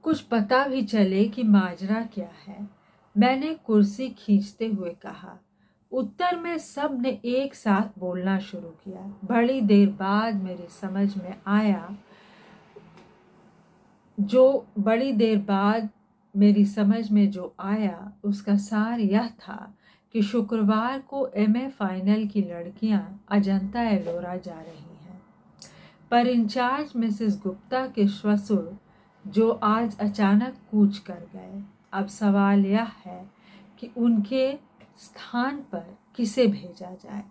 कुछ पता भी चले कि माजरा क्या है, मैंने कुर्सी खींचते हुए कहा। उत्तर में सब ने एक साथ बोलना शुरू किया। बड़ी देर बाद मेरी समझ में आया जो आया उसका सार यह था कि शुक्रवार को एमए फाइनल की लड़कियां अजंता एलोरा जा रही हैं, पर इंचार्ज मिसेस गुप्ता के ससुर जो आज अचानक कूच कर गए। अब सवाल यह है कि उनके स्थान पर किसे भेजा जाए।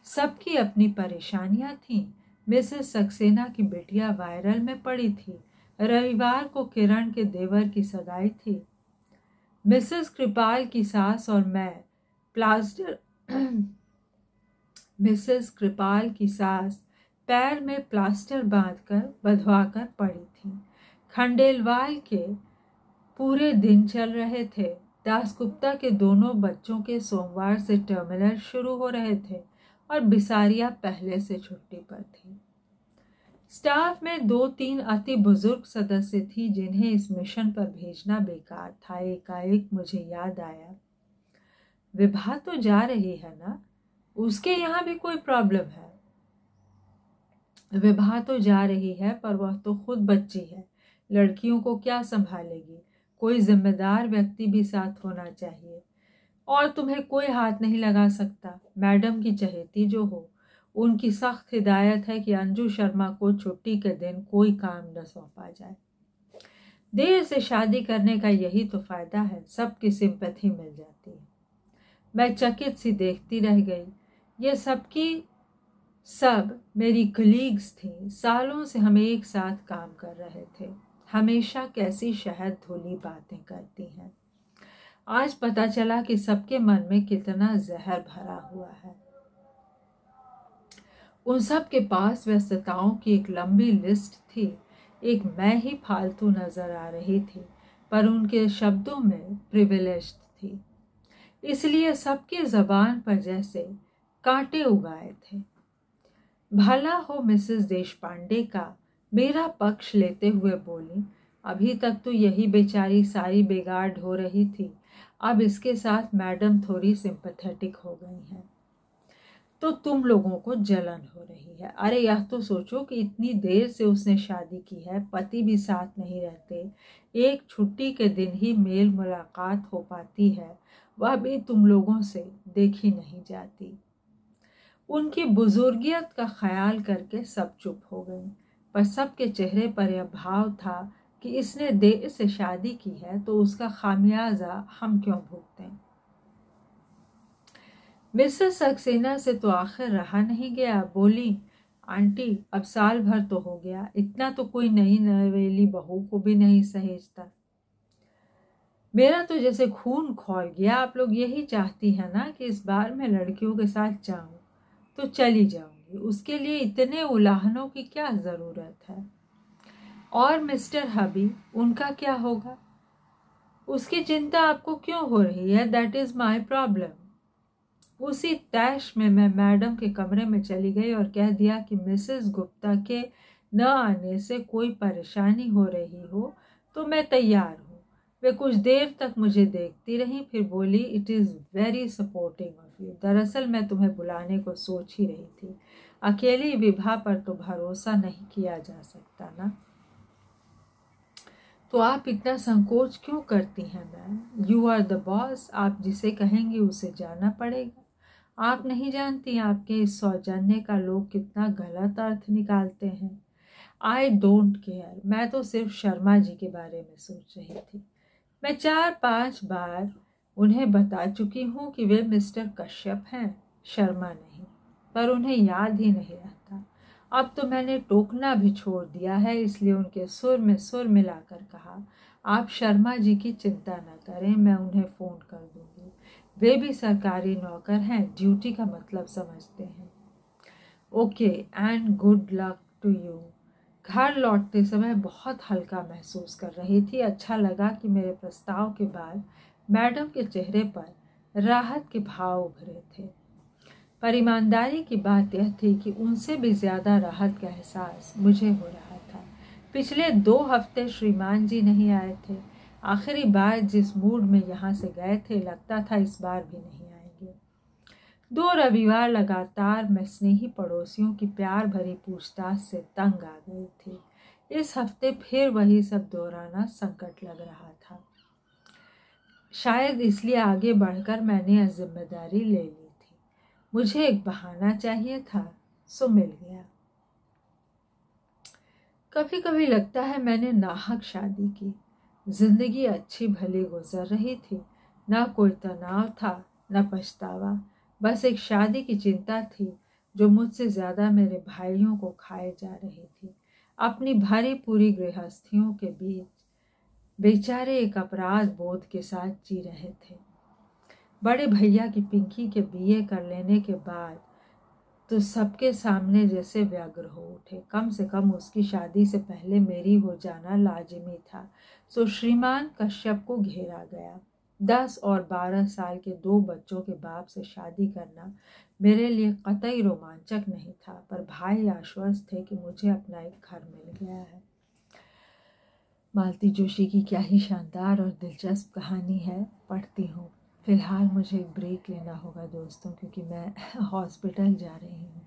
सबकी अपनी परेशानियां थीं। मिसेस सक्सेना की बिटिया वायरल में पड़ी थी। रविवार को किरण के देवर की सगाई थी। मिसेस कृपाल की सास और मैं पैर में प्लास्टर बांधकर बंधवाकर पड़ी थी। खंडेलवाल के पूरे दिन चल रहे थे। दासगुप्ता के दोनों बच्चों के सोमवार से टर्मिनल शुरू हो रहे थे और बिसारिया पहले से छुट्टी पर थी। स्टाफ में 2-3 अति बुजुर्ग सदस्य थी जिन्हें इस मिशन पर भेजना बेकार था। एकाएक मुझे याद आया, विभा तो जा रही है ना, उसके यहाँ भी कोई प्रॉब्लम है। विभा तो जा रही है पर वह तो खुद बच्ची है, लड़कियों को क्या संभालेगी। कोई जिम्मेदार व्यक्ति भी साथ होना चाहिए और तुम्हें कोई हाथ नहीं लगा सकता। मैडम की चहेती जो हो, उनकी सख्त हिदायत है कि अंजू शर्मा को छुट्टी के दिन कोई काम न सौंपा जाए। देर से शादी करने का यही तो फायदा है, सबकी सिंपैथी मिल जाती है। मैं चकित सी देखती रह गई। ये सब मेरी कलीग्स थी। सालों से हम एक साथ काम कर रहे थे। हमेशा कैसी शहद धुली बातें करती हैं। आज पता चला कि सबके मन में कितना जहर भरा हुआ है। उन सब के पास व्यस्तताओं की एक लंबी लिस्ट थी। एक मैं ही फालतू नजर आ रही थी, पर उनके शब्दों में प्रिविलेज्ड थी, इसलिए सबके जबान पर जैसे कांटे उगाए थे। भला हो मिसेस देशपांडे का मेरा पक्ष लेते हुए बोली, अभी तक तो यही बेचारी सारी बेगाड़ हो रही थी, अब इसके साथ मैडम थोड़ी सिंपैथेटिक हो गई हैं तो तुम लोगों को जलन हो रही है। अरे यह तो सोचो कि इतनी देर से उसने शादी की है, पति भी साथ नहीं रहते, एक छुट्टी के दिन ही मेल मुलाकात हो पाती है, वह भी तुम लोगों से देखी नहीं जाती। उनकी बुजुर्गियत का ख्याल करके सब चुप हो गई, पर सबके चेहरे पर यह भाव था कि इसने देर से शादी की है तो उसका खामियाजा हम क्यों भुगतें। मिसेस सक्सेना से तो आखिर रहा नहीं गया। बोली, आंटी अब साल भर तो हो गया, इतना तो कोई नई नवेली बहू को भी नहीं सहेजता। मेरा तो जैसे खून खौल गया। आप लोग यही चाहती है ना कि इस बार मैं लड़कियों के साथ जाऊं तो चली जाऊंगी, उसके लिए इतने उलाहनों की क्या जरूरत है। और मिस्टर हबी, उनका क्या होगा, उसकी चिंता आपको क्यों हो रही है, दैट इज माई प्रॉब्लम। उसी तैश में मैं मैडम के कमरे में चली गई और कह दिया कि मिसेस गुप्ता के न आने से कोई परेशानी हो रही हो तो मैं तैयार हूँ। वे कुछ देर तक मुझे देखती रहीं, फिर बोली, it is very supporting of you. दरअसल मैं तुम्हें बुलाने को सोच ही रही थी। अकेली विभा पर तो भरोसा नहीं किया जा सकता ना, तो आप इतना संकोच क्यों करती हैं ma'am. You are the boss, आप जिसे कहेंगी उसे जाना पड़ेगा। आप नहीं जानती आपके इस सौजन्य का लोग कितना गलत अर्थ निकालते हैं। आई डोंट केयर, मैं तो सिर्फ शर्मा जी के बारे में सोच रही थी। मैं 4-5 बार उन्हें बता चुकी हूँ कि वे मिस्टर कश्यप हैं, शर्मा नहीं, पर उन्हें याद ही नहीं रहता। अब तो मैंने टोकना भी छोड़ दिया है, इसलिए उनके सुर में सुर मिलाकर कहा, आप शर्मा जी की चिंता न करें, मैं उन्हें फ़ोन कर दूंगी। वे भी सरकारी नौकर हैं, ड्यूटी का मतलब समझते हैं। Okay and good luck to you. घर लौटते समय बहुत हल्का महसूस कर रही थी। अच्छा लगा कि मेरे प्रस्ताव के बाद मैडम के चेहरे पर राहत के भाव उभरे थे, पर ईमानदारी की बात यह थी कि उनसे भी ज़्यादा राहत का एहसास मुझे हो रहा था। पिछले 2 हफ्ते श्रीमान जी नहीं आए थे। आखिरी बार जिस मूड में यहाँ से गए थे, लगता था इस बार भी नहीं आएंगे। 2 रविवार लगातार मैं स्नेही पड़ोसियों की प्यार भरी पूछताछ से तंग आ गई थी। इस हफ्ते फिर वही सब दोहराना संकट लग रहा था। शायद इसलिए आगे बढ़कर मैंने यह जिम्मेदारी ले ली थी। मुझे एक बहाना चाहिए था, सो मिल गया। कभी कभी लगता है मैंने नाहक शादी की। जिंदगी अच्छी भली गुजर रही थी, ना कोई तनाव था, न पछतावा। बस एक शादी की चिंता थी जो मुझसे ज्यादा मेरे भाइयों को खाए जा रही थी। अपनी भरी पूरी गृहस्थियों के बीच बेचारे एक अपराध बोध के साथ जी रहे थे। बड़े भैया की पिंकी के बीए कर लेने के बाद तो सबके सामने जैसे व्यग्र हो उठे। कम से कम उसकी शादी से पहले मेरी हो जाना लाजिमी था। सो श्रीमान कश्यप को घेरा गया। 10 और 12 साल के 2 बच्चों के बाप से शादी करना मेरे लिए कतई रोमांचक नहीं था, पर भाई आश्वस्त थे कि मुझे अपना एक घर मिल गया है। मालती जोशी की क्या ही शानदार और दिलचस्प कहानी है, पढ़ती हूँ। फिलहाल मुझे एक ब्रेक लेना होगा दोस्तों, क्योंकि मैं हॉस्पिटल जा रही हूँ।